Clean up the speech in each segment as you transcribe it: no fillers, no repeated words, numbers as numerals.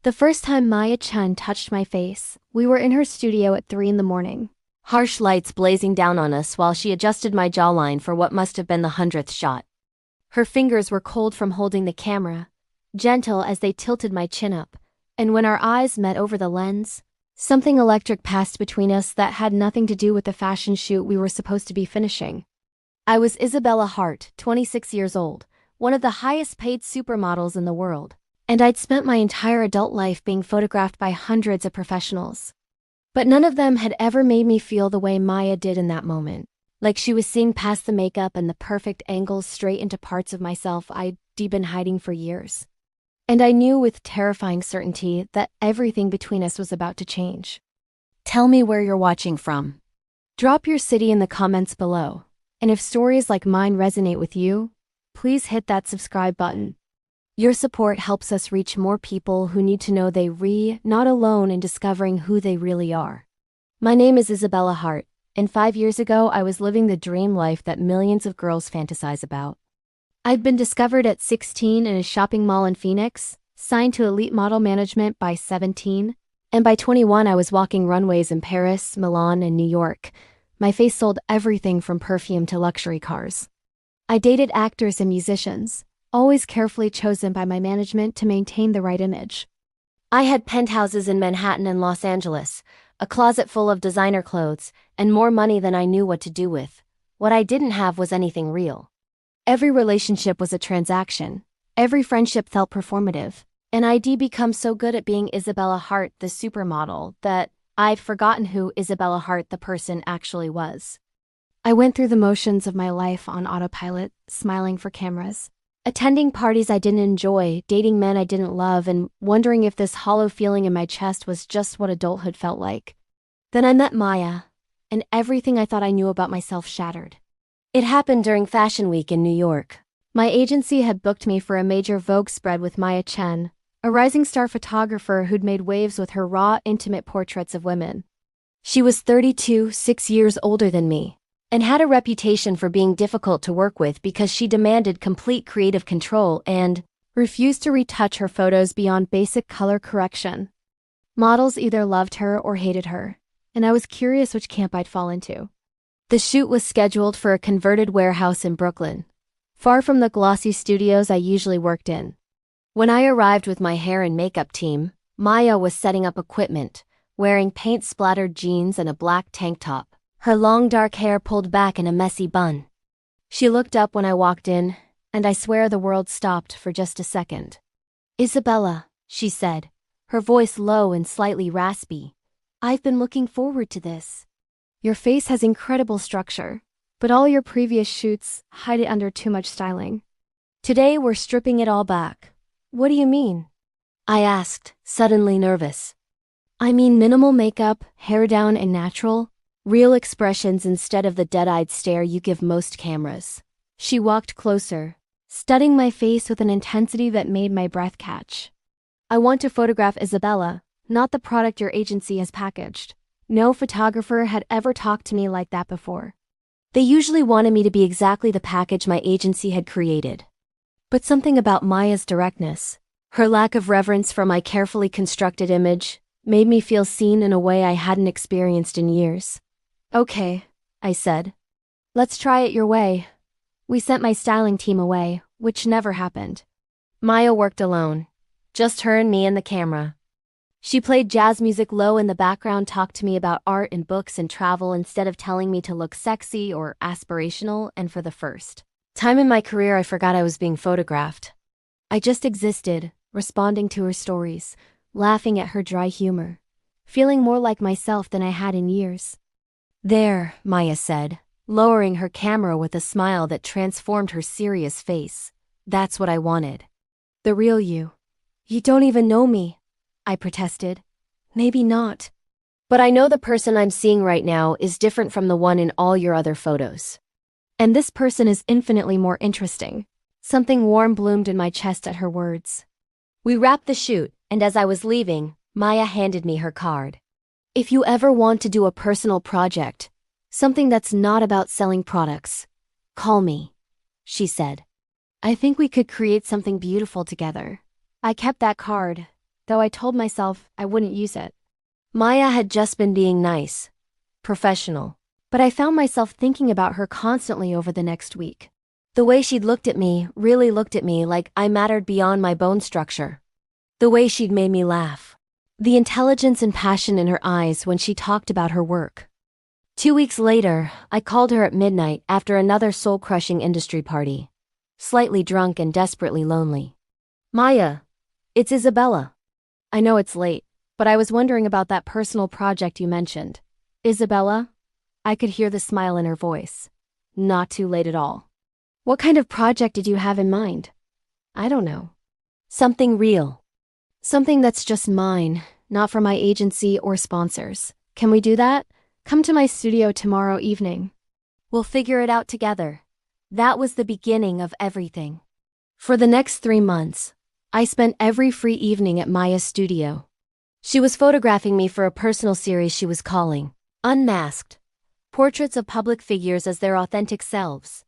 The first time Maya Chen touched my face, we were in her studio at 3 in the morning. Harsh lights blazing down on us while she adjusted my jawline for what must have been the 100th shot. Her fingers were cold from holding the camera, gentle as they tilted my chin up, and when our eyes met over the lens, something electric passed between us that had nothing to do with the fashion shoot we were supposed to be finishing. I was Isabella Hart, 26 years old, one of the highest-paid supermodels in the world, and I'd spent my entire adult life being photographed by hundreds of professionals. But none of them had ever made me feel the way Maya did in that moment, like she was seeing past the makeup and the perfect angles straight into parts of myself I'd been hiding for years. And I knew with terrifying certainty that everything between us was about to change. Tell me where you're watching from. Drop your city in the comments below, and if stories like mine resonate with you, please hit that subscribe button. Your support helps us reach more people who need to know not alone in discovering who they really are. My name is Isabella Hart, and 5 years ago I was living the dream life that millions of girls fantasize about. I'd been discovered at 16 in a shopping mall in Phoenix, signed to elite model management by 17, and by 21 I was walking runways in Paris, Milan, and New York. My face sold everything from perfume to luxury cars. I dated actors and musicians, always carefully chosen by my management to maintain the right image. I had penthouses in Manhattan and Los Angeles, a closet full of designer clothes, and more money than I knew what to do with. What I didn't have was anything real. Every relationship was a transaction. Every friendship felt performative. And I'd become so good at being Isabella Hart, the supermodel, that I'd forgotten who Isabella Hart, the person, actually was. I went through the motions of my life on autopilot, smiling for cameras, attending parties I didn't enjoy, dating men I didn't love, and wondering if this hollow feeling in my chest was just what adulthood felt like. Then I met Maya, and everything I thought I knew about myself shattered. It happened during Fashion Week in New York. My agency had booked me for a major Vogue spread with Maya Chen, a rising star photographer who'd made waves with her raw, intimate portraits of women. She was 32, 6 years older than me, and had a reputation for being difficult to work with because she demanded complete creative control and refused to retouch her photos beyond basic color correction. Models either loved her or hated her, and I was curious which camp I'd fall into. The shoot was scheduled for a converted warehouse in Brooklyn, far from the glossy studios I usually worked in. When I arrived with my hair and makeup team, Maya was setting up equipment, wearing paint-splattered jeans and a black tank top, her long dark hair pulled back in a messy bun. She looked up when I walked in, and I swear the world stopped for just a second. "Isabella," she said, her voice low and slightly raspy, "I've been looking forward to this. Your face has incredible structure, but all your previous shoots hide it under too much styling. Today we're stripping it all back." "What do you mean?" I asked, suddenly nervous. "I mean minimal makeup, hair down and natural, real expressions instead of the dead-eyed stare you give most cameras." She walked closer, studying my face with an intensity that made my breath catch. "I want to photograph Isabella, not the product your agency has packaged." No photographer had ever talked to me like that before. They usually wanted me to be exactly the package my agency had created. But something about Maya's directness, her lack of reverence for my carefully constructed image, made me feel seen in a way I hadn't experienced in years. "Okay," I said. "Let's try it your way." We sent my styling team away, which never happened. Maya worked alone, just her and me and the camera. She played jazz music low in the background, talked to me about art and books and travel instead of telling me to look sexy or aspirational, and for the first time in my career I forgot I was being photographed. I just existed, responding to her stories, laughing at her dry humor, feeling more like myself than I had in years. "There," Maya said, lowering her camera with a smile that transformed her serious face. "That's what I wanted. The real you." "You don't even know me," I protested. "Maybe not. But I know the person I'm seeing right now is different from the one in all your other photos. And this person is infinitely more interesting." Something warm bloomed in my chest at her words. We wrapped the shoot, and as I was leaving, Maya handed me her card. "If you ever want to do a personal project, something that's not about selling products, call me," she said. "I think we could create something beautiful together." I kept that card, though I told myself I wouldn't use it. Maya had just been being nice, professional, but I found myself thinking about her constantly over the next week. The way she'd looked at me, really looked at me like I mattered beyond my bone structure. The way she'd made me laugh. The intelligence and passion in her eyes when she talked about her work. 2 weeks later, I called her at midnight after another soul-crushing industry party. Slightly drunk and desperately lonely. Maya, it's Isabella. I know it's late, but I was wondering about that personal project you mentioned. Isabella? I could hear the smile in her voice. Not too late at all. What kind of project did you have in mind? I don't know. Something real. Something that's just mine, not for my agency or sponsors. Can we do that? Come to my studio tomorrow evening. We'll figure it out together. That was the beginning of everything. For the next 3 months, I spent every free evening at Maya's studio. She was photographing me for a personal series she was calling Unmasked. Portraits of public figures as their authentic selves.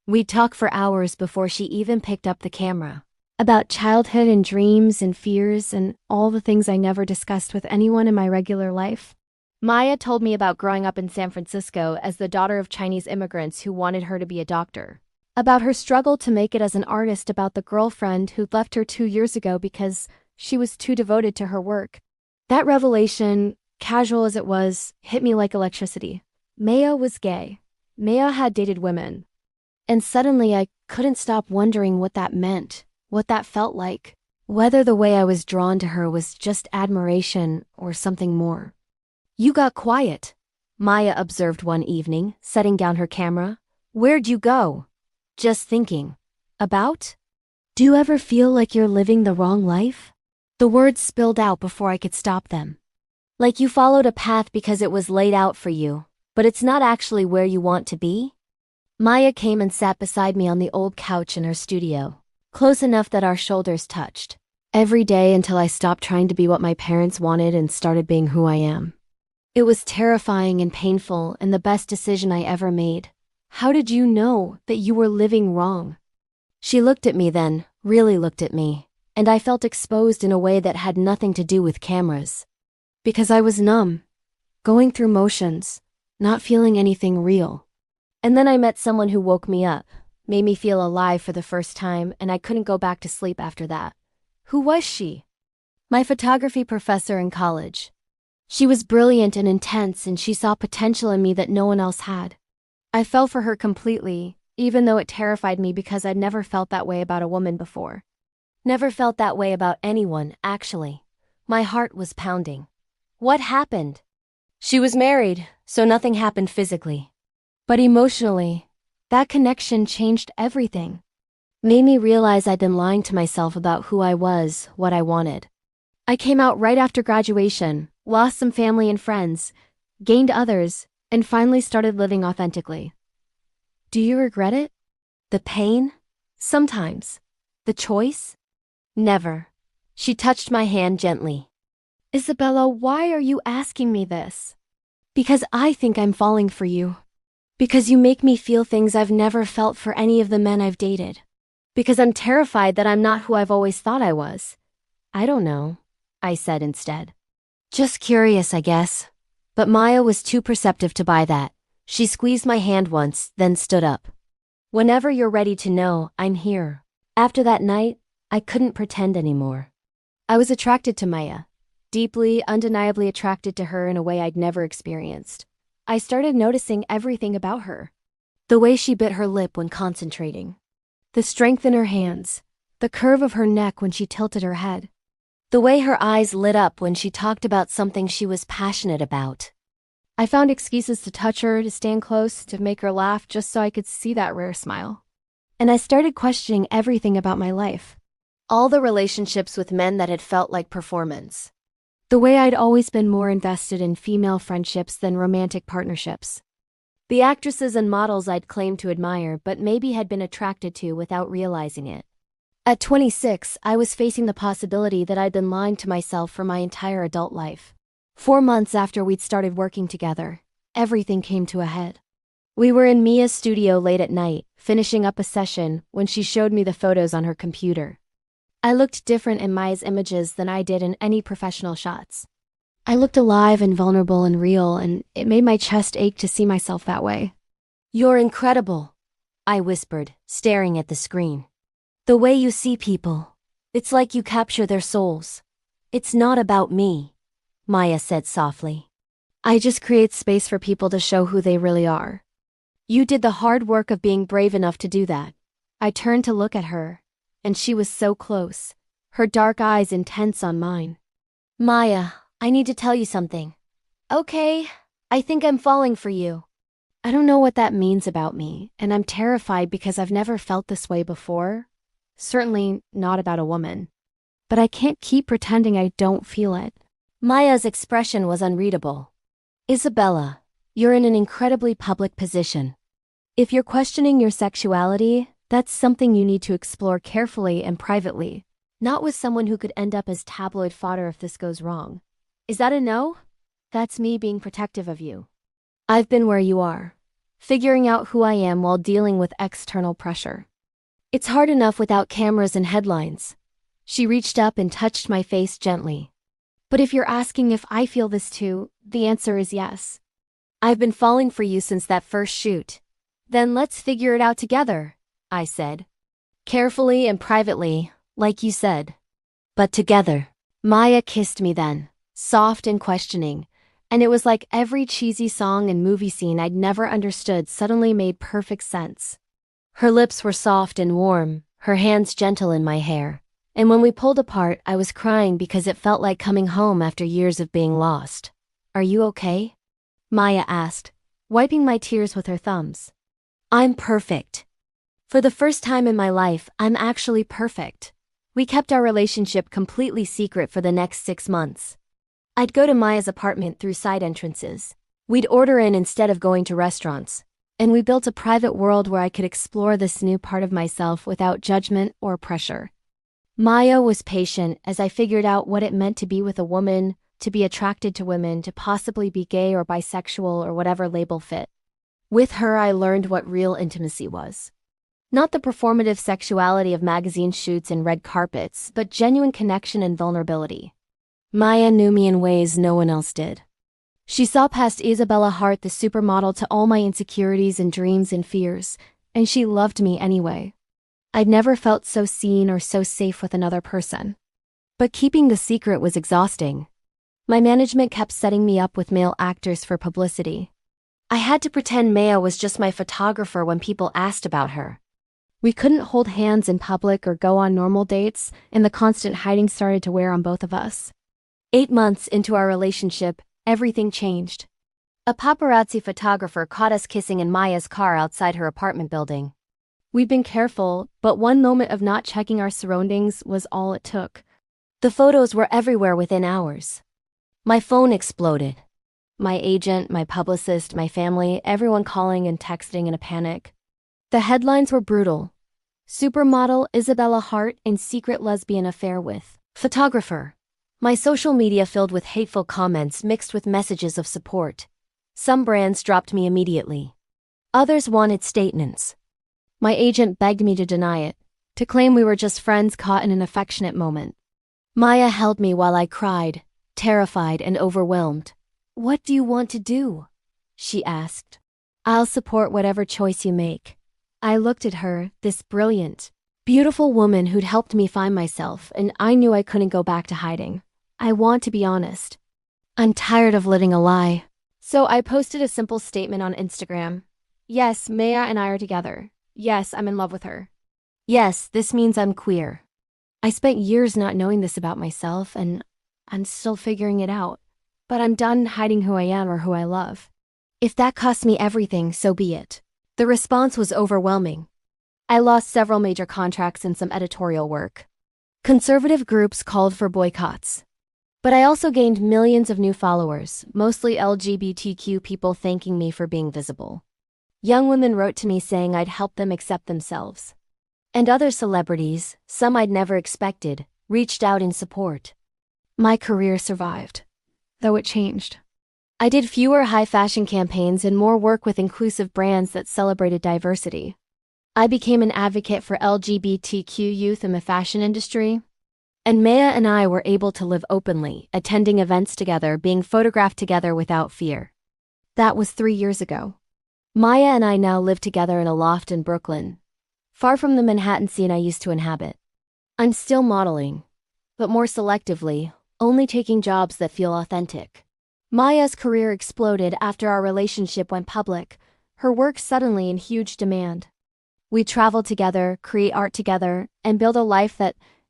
We'd talk for hours before she even picked up the camera. About childhood and dreams and fears and all the things I never discussed with anyone in my regular life. Maya told me about growing up in San Francisco as the daughter of Chinese immigrants who wanted her to be a doctor. About her struggle to make it as an artist, about the girlfriend who'd left her 2 years ago because she was too devoted to her work. That revelation, casual as it was, hit me like electricity. Maya was gay. Maya had dated women. And suddenly I couldn't stop wondering what that meant, what that felt like, whether the way I was drawn to her was just admiration or something more. You got quiet, Maya observed one evening, setting down her camera. Where'd you go? Just thinking. About? Do you ever feel like you're living the wrong life? The words spilled out before I could stop them. Like you followed a path because it was laid out for you, but it's not actually where you want to be? Maya came and sat beside me on the old couch in her studio, close enough that our shoulders touched. Every day until I stopped trying to be what my parents wanted and started being who I am. It was terrifying and painful and the best decision I ever made. How did you know that you were living wrong? She looked at me then, really looked at me, and I felt exposed in a way that had nothing to do with cameras. Because I was numb, going through motions, not feeling anything real. And then I met someone who woke me up, made me feel alive for the first time, and I couldn't go back to sleep after that. Who was she? My photography professor in college. She was brilliant and intense, and she saw potential in me that no one else had. I fell for her completely, even though it terrified me because I'd never felt that way about a woman before. Never felt that way about anyone, actually. My heart was pounding. What happened? She was married, so nothing happened physically. But emotionally, that connection changed everything. Made me realize I'd been lying to myself about who I was, what I wanted. I came out right after graduation, lost some family and friends, gained others, and finally started living authentically. Do you regret it? The pain? Sometimes. The choice? Never. She touched my hand gently. Isabella, why are you asking me this? Because I think I'm falling for you. Because you make me feel things I've never felt for any of the men I've dated. Because I'm terrified that I'm not who I've always thought I was. I don't know, I said instead. Just curious, I guess. But Maya was too perceptive to buy that. She squeezed my hand once, then stood up. Whenever you're ready to know, I'm here. After that night, I couldn't pretend anymore. I was attracted to Maya. Deeply, undeniably attracted to her in a way I'd never experienced. I started noticing everything about her. The way she bit her lip when concentrating. The strength in her hands. The curve of her neck when she tilted her head. The way her eyes lit up when she talked about something she was passionate about. I found excuses to touch her, to stand close, to make her laugh just so I could see that rare smile. And I started questioning everything about my life. All the relationships with men that had felt like performance. The way I'd always been more invested in female friendships than romantic partnerships. The actresses and models I'd claimed to admire but maybe had been attracted to without realizing it. At 26, I was facing the possibility that I'd been lying to myself for my entire adult life. 4 months after we'd started working together, everything came to a head. We were in Mia's studio late at night, finishing up a session, when she showed me the photos on her computer. I looked different in Maya's images than I did in any professional shots. I looked alive and vulnerable and real, and it made my chest ache to see myself that way. "You're incredible," I whispered, staring at the screen. "The way you see people. It's like you capture their souls." "It's not about me," Maya said softly. I just create space for people to show who they really are. You did the hard work of being brave enough to do that. I turned to look at her, and she was so close, her dark eyes intense on mine. "Maya, I need to tell you something." "Okay, I think I'm falling for you." I don't know what that means about me, and I'm terrified because I've never felt this way before. Certainly not about a woman. But I can't keep pretending I don't feel it. Maya's expression was unreadable. "Isabella, you're in an incredibly public position. If you're questioning your sexuality, that's something you need to explore carefully and privately, not with someone who could end up as tabloid fodder if this goes wrong. Is that a no? That's me being protective of you. I've been where you are, figuring out who I am while dealing with external pressure. It's hard enough without cameras and headlines." She reached up and touched my face gently. "But if you're asking if I feel this too, the answer is yes. I've been falling for you since that first shoot." "Then let's figure it out together," I said. "Carefully and privately, like you said. But together." Maya kissed me then, soft and questioning, and it was like every cheesy song and movie scene I'd never understood suddenly made perfect sense. Her lips were soft and warm, her hands gentle in my hair, and when we pulled apart, I was crying because it felt like coming home after years of being lost. "Are you okay?" Maya asked, wiping my tears with her thumbs. "I'm perfect. For the first time in my life, I'm actually perfect." We kept our relationship completely secret for the next 6 months. I'd go to Maya's apartment through side entrances. We'd order in instead of going to restaurants, and we built a private world where I could explore this new part of myself without judgment or pressure. Maya was patient as I figured out what it meant to be with a woman, to be attracted to women, to possibly be gay or bisexual or whatever label fit. With her, I learned what real intimacy was. Not the performative sexuality of magazine shoots and red carpets, but genuine connection and vulnerability. Maya knew me in ways no one else did. She saw past Isabella Hart, the supermodel, to all my insecurities and dreams and fears, and she loved me anyway. I'd never felt so seen or so safe with another person. But keeping the secret was exhausting. My management kept setting me up with male actors for publicity. I had to pretend Maya was just my photographer when people asked about her. We couldn't hold hands in public or go on normal dates, and the constant hiding started to wear on both of us. 8 months into our relationship, everything changed. A paparazzi photographer caught us kissing in Maya's car outside her apartment building. We'd been careful, but one moment of not checking our surroundings was all it took. The photos were everywhere within hours. My phone exploded. My agent, my publicist, my family, everyone calling and texting in a panic. The headlines were brutal. Supermodel Isabella Hart in secret lesbian affair with photographer. My social media filled with hateful comments mixed with messages of support. Some brands dropped me immediately. Others wanted statements. My agent begged me to deny it, to claim we were just friends caught in an affectionate moment. Maya held me while I cried, terrified and overwhelmed. "What do you want to do?" she asked. "I'll support whatever choice you make." I looked at her, this brilliant, beautiful woman who'd helped me find myself, and I knew I couldn't go back to hiding. I want to be honest. I'm tired of living a lie. So I posted a simple statement on Instagram. Yes, Maya and I are together. Yes, I'm in love with her. Yes, this means I'm queer. I spent years not knowing this about myself, and I'm still figuring it out. But I'm done hiding who I am or who I love. If that costs me everything, so be it. The response was overwhelming. I lost several major contracts and some editorial work. Conservative groups called for boycotts. But I also gained millions of new followers, mostly LGBTQ people thanking me for being visible. Young women wrote to me saying I'd help them accept themselves. And other celebrities, some I'd never expected, reached out in support. My career survived, though it changed. I did fewer high-fashion campaigns and more work with inclusive brands that celebrated diversity. I became an advocate for LGBTQ youth in the fashion industry, And Maya and I were able to live openly, attending events together, being photographed together without fear. That was 3 years ago. Maya and I now live together in a loft in Brooklyn, far from the Manhattan scene I used to inhabit. I'm still modeling, but more selectively, only taking jobs that feel authentic. Maya's career exploded after our relationship went public, her work suddenly in huge demand. We travel together, create art together, and build a life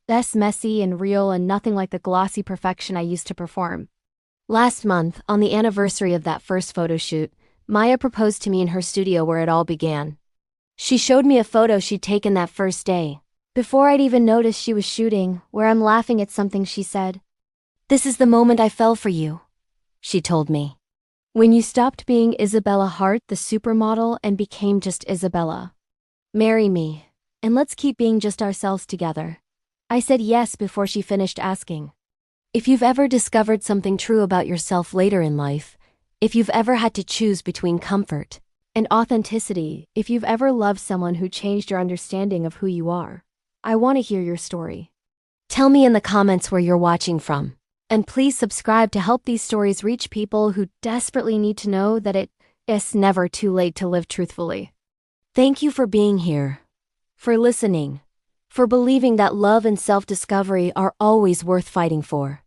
that's messy and real and nothing like the glossy perfection I used to perform. Last month, on the anniversary of that first photo shoot, Maya proposed to me in her studio where it all began. She showed me a photo she'd taken that first day, before I'd even noticed she was shooting, where I'm laughing at something she said. "This is the moment I fell for you," she told me. "When you stopped being Isabella Hart, the supermodel, and became just Isabella. Marry me, and let's keep being just ourselves together." I said yes before she finished asking. If you've ever discovered something true about yourself later in life, if you've ever had to choose between comfort and authenticity, if you've ever loved someone who changed your understanding of who you are, I want to hear your story. Tell me in the comments where you're watching from. And please subscribe to help these stories reach people who desperately need to know that it's never too late to live truthfully. Thank you for being here, for listening, for believing that love and self-discovery are always worth fighting for.